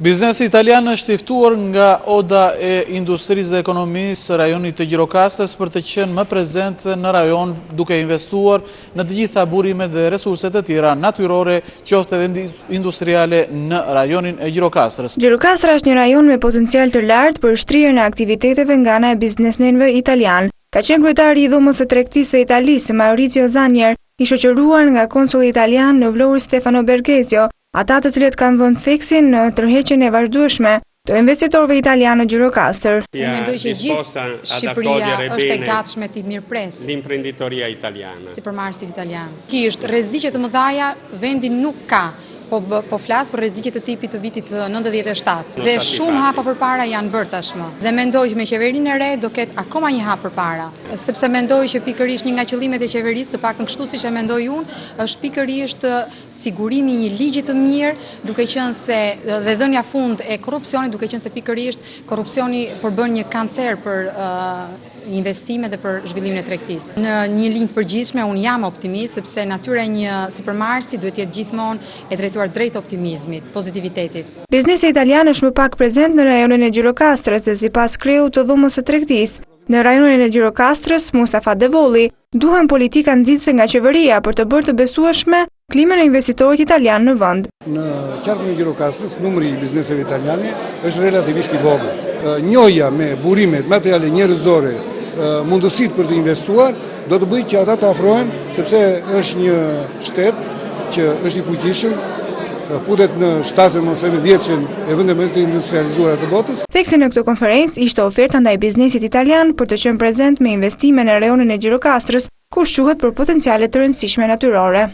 Biznesi italian është i ftuar nga Oda e Industrisë dhe Ekonomisë rajonit të Gjirokastrës për të qenë më prezent në rajon duke investuar në të gjitha burimet dhe resurset e tjera natyrore, qoftë edhe industriale në rajonin e Gjirokastrës. Gjirokastra është një rajon me potencial të lartë për shtrirjen e aktiviteteve nga ana e biznesmenëve italian. Ka qenë kryetari i dhomës së tregtisë së Italisë, Maurizio Zanier, i shoqëruar nga konsulli italian në Vlorë Stefano Bergesio, ata të cilët kanë vënë theksin në tërheqjen e vazhdueshme të investitorëve italianë në Gjirokastër. Mendoj që gjithë Shqipëria është e gatshme të mirëpres l'imprenditoria italiana. Sipërmarrësit italian. Ki është rreziqe të mëdha, vendi nuk ka. Po flas për rreziqe të tipit të vitit 97 dhe shumë hapa përpara janë bërë tashmë. Dhe mendoj që me qeverinë e re do ketë akoma një hap përpara, sepse mendoj që pikërisht një nga qëllimet e qeverisë, të paktën kështu siç e mendoj unë, është pikërisht sigurimi i një ligji të mirë, duke qenë se dhe dhënia fund e korrupsionit, duke qenë se pikërisht korrupsioni përbën një kancer për investime dhe për zhvillimin e tregtisë. Në një linjë përgjithshme unë jam optimist sepse natyra e një sipërmarrësi duhet të jetë gjithmonë e drejtuar drejt optimizmit, pozitivitetit. Biznesi italian është më pak prezent në rajonin e Gjirokastrës dhe sipas kreut të dhomës së tregtisë, në rajonin e Gjirokastrës, Mustafa Devolli, duhen politika nxitse nga qeveria për të bërë të besueshme klimën e investitorit italian në vend. Në qarkun e Gjirokastrës, numri i bizneseve italiane është relativisht i vogël. Njohja me burimet, materiale njerëzore, mundësit për të investuar, do të bëjë që ata të afrohen, sepse është një shtet që është i fuqishëm, futet në 7-10 e vende më të industrializuara të botës. Theksi në këtë konferencë ishte oferta ndaj biznesit italian për të qenë prezent me investime në rajonin e Gjirokastrës, kur shquhet për potenciale të rëndësishme natyrore.